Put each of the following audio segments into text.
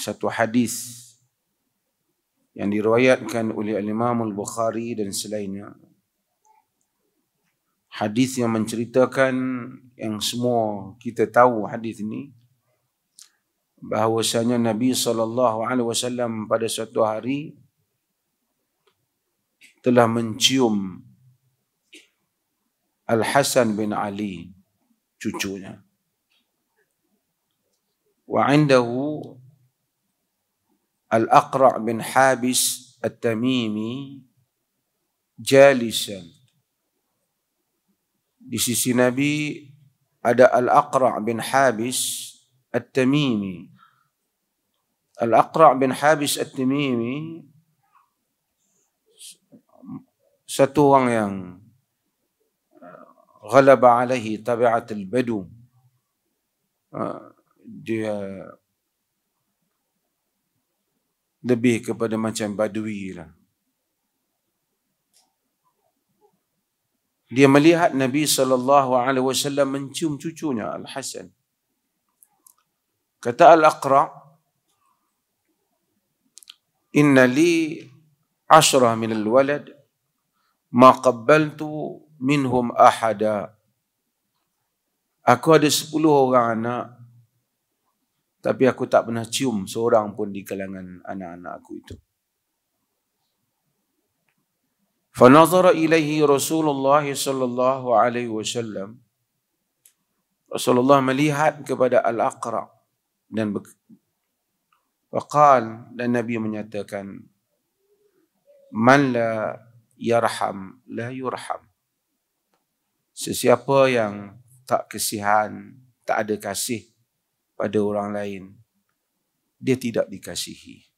satu hadis yang diriwayatkan oleh Al-Imam Al-Bukhari dan selainnya. Hadis yang menceritakan, yang semua kita tahu hadis ini, bahawasanya Nabi SAW pada suatu hari telah mencium Al-Hasan bin Ali, cucunya. Wa indahu Al-Aqra' bin Habis At-Tamimi jalisan. Di sisi Nabi ada Al-Aqra' bin Habis At-Tamimi. Al-Aqra' bin Habis At-Tamimi satu orang yang ghalaba alaihi tabi'at al-badu. Dia lebih kepada macam badui lah. Dia melihat Nabi SAW mencium cucunya Al-Hasan. Kata Al-Aqra', inna li 10 min al-walad ma qabbaltu minhum ahada. Aku ada 10 orang anak, tapi aku tak pernah cium seorang pun di kalangan anak-anak aku itu. Fanazara ilaihi Rasulullah sallallahu alaihi wasallam. Rasulullah melihat kepada Al-Aqra' dan waqal, dan Nabi menyatakan, man la yarham la yurham. Sesiapa yang tak kasihan, tak ada kasih pada orang lain, dia tidak dikasihi.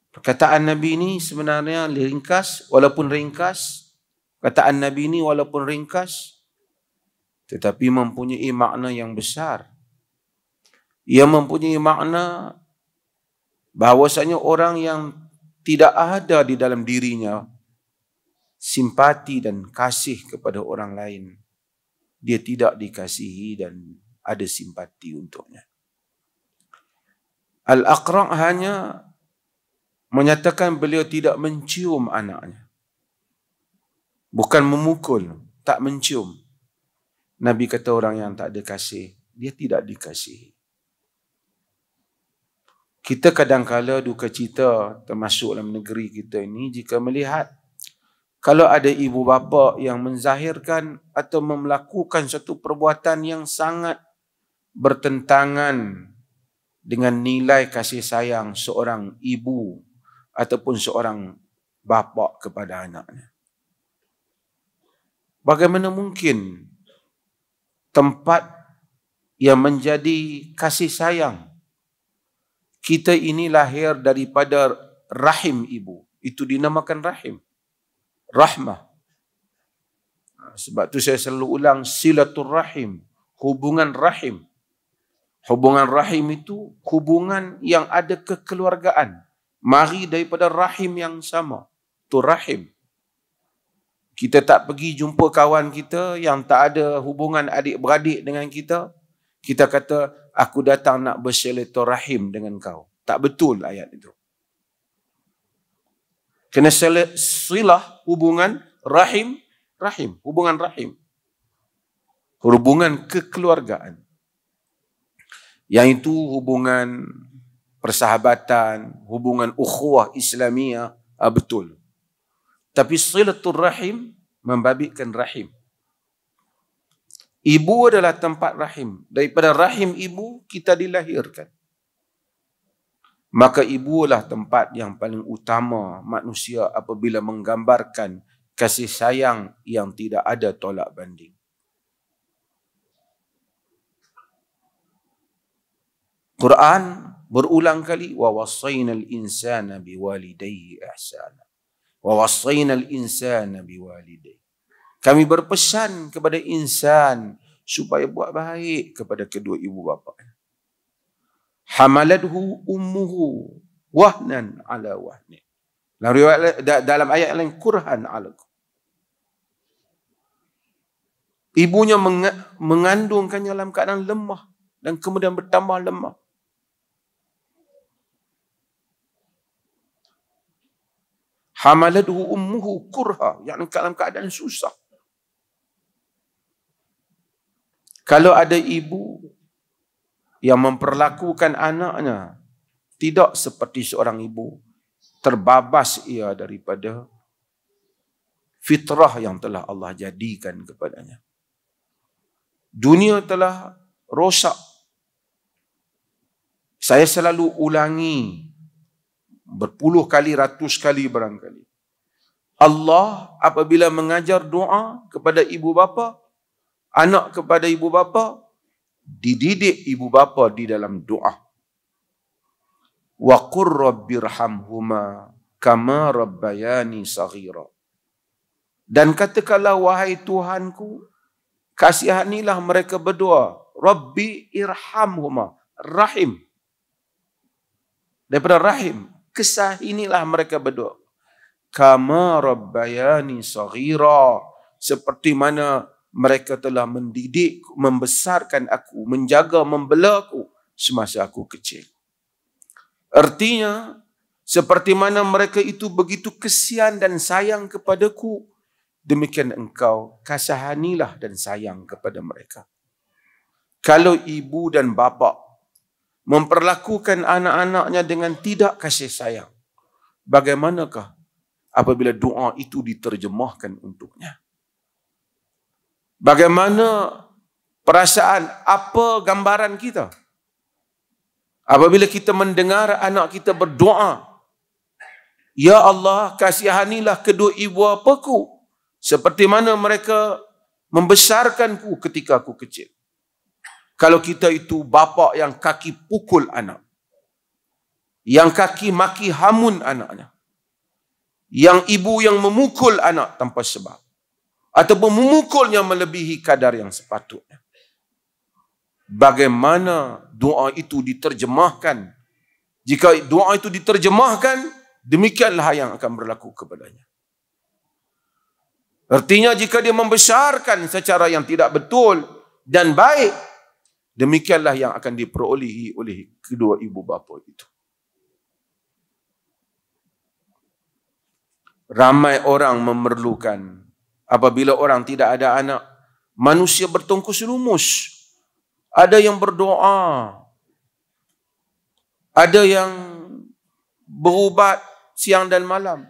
Perkataan Nabi ini sebenarnya ringkas, walaupun ringkas. Perkataan Nabi ini walaupun ringkas, tetapi mempunyai makna yang besar. Ia mempunyai makna bahawasanya orang yang tidak ada di dalam dirinya simpati dan kasih kepada orang lain, dia tidak dikasihi dan ada simpati untuknya. Al-Aqra' hanya menyatakan beliau tidak mencium anaknya. Bukan memukul, tak mencium. Nabi kata orang yang tak ada kasih, dia tidak dikasihi. Kita kadang-kala duka cita, termasuk dalam negeri kita ini, jika melihat kalau ada ibu bapa yang menzahirkan atau melakukan satu perbuatan yang sangat bertentangan dengan nilai kasih sayang seorang ibu ataupun seorang bapa kepada anaknya. Bagaimana mungkin tempat yang menjadi kasih sayang? Kita ini lahir daripada rahim ibu. Itu dinamakan rahim. Rahmah. Sebab tu saya selalu ulang, silatul rahim, hubungan rahim. Hubungan rahim itu hubungan yang ada kekeluargaan. Mari daripada rahim yang sama. Itu rahim. Kita tak pergi jumpa kawan kita yang tak ada hubungan adik-beradik dengan kita. Kita kata, aku datang nak bersilaturahim dengan kau. Tak betul ayat itu. Kena silah hubungan rahim, hubungan rahim. Hubungan kekeluargaan. Yang itu hubungan persahabatan, hubungan ukhuwah Islamiyah, betul. Tapi silatul rahim membabitkan rahim. Ibu adalah tempat rahim. Daripada rahim ibu kita dilahirkan. Maka ibu adalah tempat yang paling utama manusia apabila menggambarkan kasih sayang yang tidak ada tolak banding. Quran berulang kali, wa wassaynal insana biwalidayhi ihsana. Wa wassaynal insana biwalidayhi. Kami berpesan kepada insan supaya buat baik kepada kedua ibu bapa. Hamaladhu ummuhu wahnan ala wahnin. Dalam ayat lain, kurhan alakum. Ibunya mengandungkannya dalam keadaan lemah dan kemudian bertambah lemah. Hamalathu ummuhu kurha, yang dalam keadaan susah. Kalau ada ibu yang memperlakukan anaknya tidak seperti seorang ibu, terbabas ia daripada fitrah yang telah Allah jadikan kepadanya. Dunia telah rosak. Saya selalu ulangi berpuluh kali, ratus kali barangkali. Allah apabila mengajar doa kepada ibu bapa, anak kepada ibu bapa, dididik ibu bapa di dalam doa. Wa qur rabbirhamhuma kama rabbayani saghira. Dan katakanlah, wahai Tuhanku, kasihanilah mereka berdua. Rabbi irhamhuma, rahim. Daripada rahim, kasihanilah mereka berdua. Kama rabbayani saghira, seperti mana mereka telah mendidik, membesarkan aku, menjaga, membela aku semasa aku kecil. Artinya, seperti mana mereka itu begitu kesian dan sayang kepadaku, demikian engkau kasihanilah dan sayang kepada mereka. Kalau ibu dan bapa memperlakukan anak-anaknya dengan tidak kasih sayang, bagaimanakah apabila doa itu diterjemahkan untuknya? Bagaimana perasaan, apa gambaran kita apabila kita mendengar anak kita berdoa, Ya Allah, kasihanilah kedua ibu bapaku seperti mana mereka membesarkanku ketika aku kecil. Kalau kita itu bapa yang kaki pukul anak, yang kaki maki hamun anaknya, yang ibu yang memukul anak tanpa sebab, ataupun memukulnya melebihi kadar yang sepatutnya, bagaimana doa itu diterjemahkan? Jika doa itu diterjemahkan, demikianlah yang akan berlaku kepadanya. Artinya jika dia membesarkan secara yang tidak betul dan baik, demikianlah yang akan diperolehi oleh kedua ibu bapa itu. Ramai orang memerlukan, apabila orang tidak ada anak, manusia bertungkus lumus. Ada yang berdoa, ada yang berubat siang dan malam.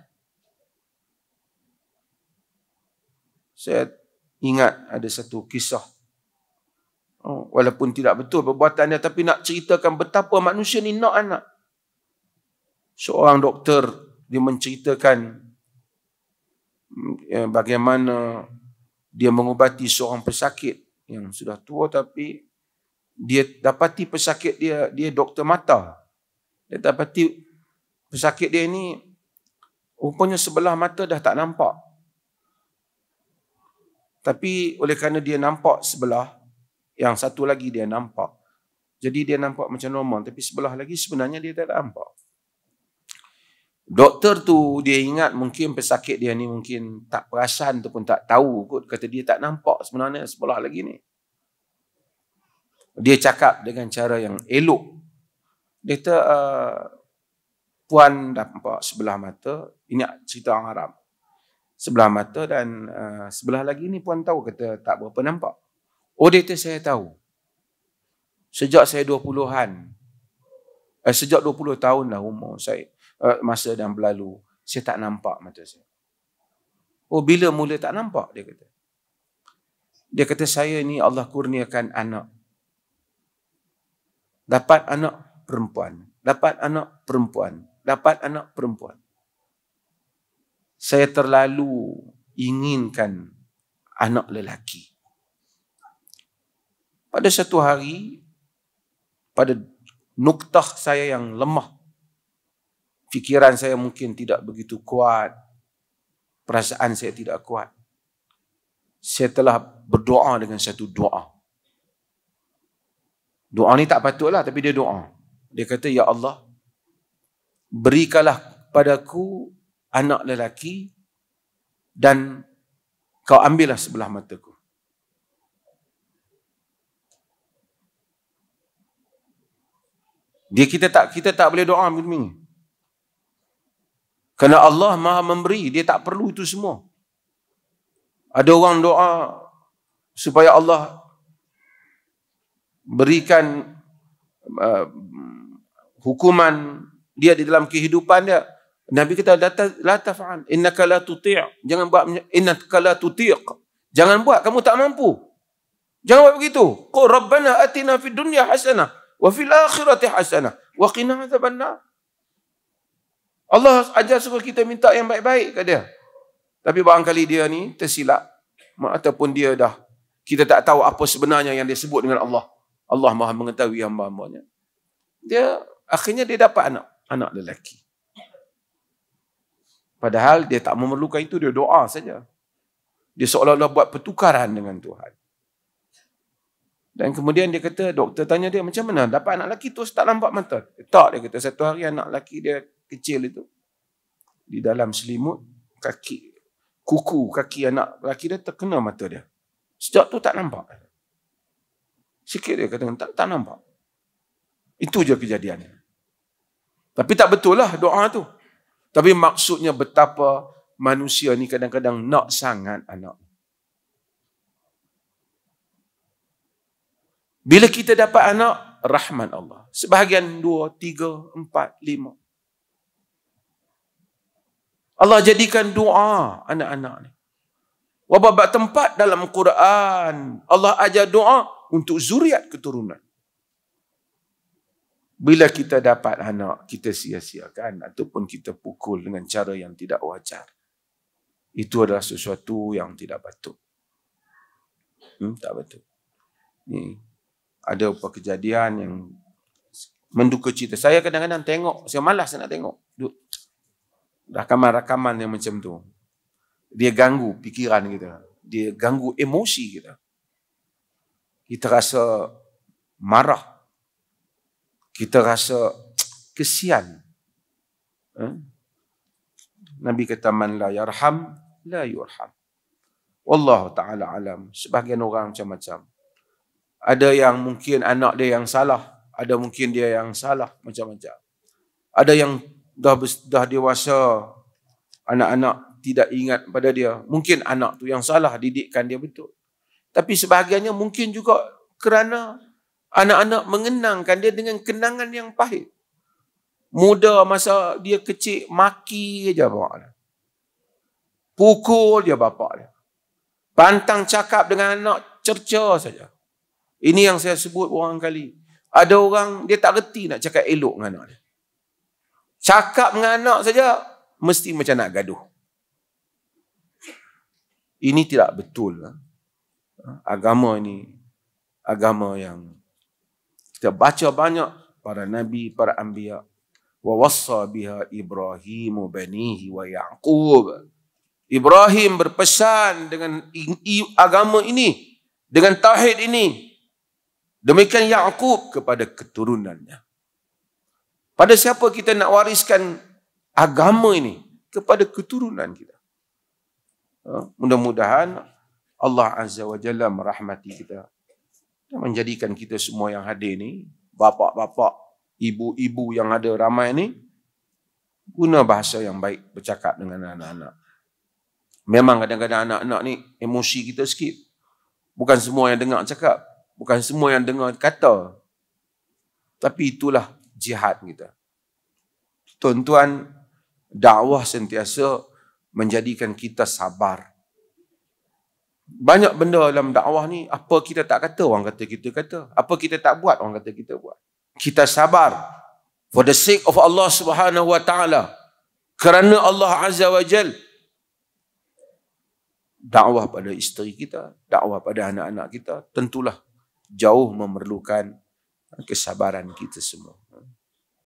Saya ingat ada satu kisah, walaupun tidak betul perbuatannya, tapi nak ceritakan betapa manusia ni nak anak. Seorang doktor, dia menceritakan bagaimana dia mengubati seorang pesakit yang sudah tua, tapi dia dapati pesakit dia doktor mata. Dia dapati pesakit dia ni rupanya sebelah mata dah tak nampak. Tapi oleh kerana dia nampak sebelah, yang satu lagi dia nampak. Jadi dia nampak macam normal, tapi sebelah lagi sebenarnya dia tak nampak. Doktor tu dia ingat mungkin pesakit dia ni mungkin tak perasan ataupun tak tahu kot, kata dia tak nampak sebenarnya sebelah lagi ni. Dia cakap dengan cara yang elok. Dia kata, puan nampak sebelah mata, ini cerita orang Arab. Sebelah mata dan sebelah lagi ni puan tahu, kata tak berapa nampak. Oh, dia kata saya tahu. Sejak saya 20-an, sejak 20 tahun lah umur saya, masa dan berlalu, saya tak nampak mata saya. Oh, bila mula tak nampak? Dia kata. Dia kata saya ni Allah kurniakan anak. Dapat anak perempuan, dapat anak perempuan, dapat anak perempuan. Saya terlalu inginkan anak lelaki. Pada satu hari, pada nuktah saya yang lemah, fikiran saya mungkin tidak begitu kuat, perasaan saya tidak kuat, saya telah berdoa dengan satu doa. Doa ni tak patutlah, tapi dia doa. Dia kata, Ya Allah, berikanlah padaku anak lelaki dan kau ambillah sebelah mataku. Kita tak boleh doa begini. Kerana Allah Maha memberi, dia tak perlu itu semua. Ada orang doa supaya Allah berikan hukuman dia di dalam kehidupan dia. Nabi kata, la taf'al, innaka la tuti'. Jangan buat, innaka la tutiq. Jangan buat, kamu tak mampu. Jangan buat begitu. Qul rabbana atina fid dunya hasanah wa fil akhirati hasanah wa qina adzabannar. Allah ajar suruh kita minta yang baik-baik kat dia. Tapi barangkali dia ni tersilap ataupun dia dah, kita tak tahu apa sebenarnya yang dia sebut dengan Allah. Allah Maha mengetahui hamba-hambanya. Dia akhirnya dia dapat anak lelaki. Padahal dia tak memerlukan itu, dia doa saja. Dia seolah-olah buat pertukaran dengan Tuhan. Dan kemudian dia kata, doktor tanya dia, macam mana dapat anak lelaki terus tak nampak mata? Tak, dia kata, satu hari anak lelaki dia kecil itu, di dalam selimut, kuku kaki anak lelaki dia terkena mata dia. Sejak tu tak nampak. Sikit dia kata, tak nampak. Itu je kejadiannya. Tapi tak betul lah doa tu. Tapi maksudnya betapa manusia ni kadang-kadang nak sangat anak. Bila kita dapat anak, rahmat Allah. Sebahagian 2, 3, 4, 5. Allah jadikan doa anak-anak ni. Wabab tempat dalam Quran, Allah ajar doa untuk zuriat keturunan. Bila kita dapat anak, kita sia-siakan ataupun kita pukul dengan cara yang tidak wajar. Itu adalah sesuatu yang tidak patut. Tak betul. Ni ada apa kejadian yang menduka cita. Saya kadang-kadang tengok, saya malas nak tengok. Rakaman-rakaman yang macam tu. Dia ganggu fikiran kita. Dia ganggu emosi kita. Kita rasa marah. Kita rasa kesian. Nabi kata, man la yarham, la yurham. Wallahu ta'ala alam. Sebahagian orang macam-macam. Ada yang mungkin anak dia yang salah. Ada mungkin dia yang salah. Macam-macam. Ada yang dah dewasa. Anak-anak tidak ingat pada dia. Mungkin anak tu yang salah. Didikkan dia betul. Tapi sebahagiannya mungkin juga kerana anak-anak mengenangkan dia dengan kenangan yang pahit. Muda masa dia kecil, maki je bapak dia. Pukul dia bapak dia. Pantang cakap dengan anak, cerca saja. Ini yang saya sebut beberapa kali. Ada orang, dia tak reti nak cakap elok dengan anak dia. Cakap dengan anak saja, mesti macam nak gaduh. Ini tidak betul. Agama ini, agama yang kita baca banyak para nabi, para anbiya. Wa wassa biha Ibrahim banihi wa Yaqub. Ibrahim berpesan dengan agama ini, dengan tauhid ini. Demikian Yaqub kepada keturunannya. Pada siapa kita nak wariskan agama ini? Kepada keturunan kita. Mudah-mudahan Allah Azza wa Jalla merahmati kita. Menjadikan kita semua yang hadir ni, bapa-bapa, ibu-ibu yang ada ramai ni, guna bahasa yang baik bercakap dengan anak-anak. Memang kadang-kadang anak-anak ni emosi kita sikit. Bukan semua yang dengar cakap. Bukan semua yang dengar kata. Tapi itulah jihad kita. Tuan-tuan, dakwah sentiasa menjadikan kita sabar. Banyak benda dalam dakwah ni, apa kita tak kata, orang kata kita kata. Apa kita tak buat, orang kata kita buat. Kita sabar. For the sake of Allah Subhanahu wa ta'ala. Kerana Allah Azza wa Jal. Dakwah pada isteri kita, dakwah pada anak-anak kita, tentulah jauh memerlukan kesabaran kita semua.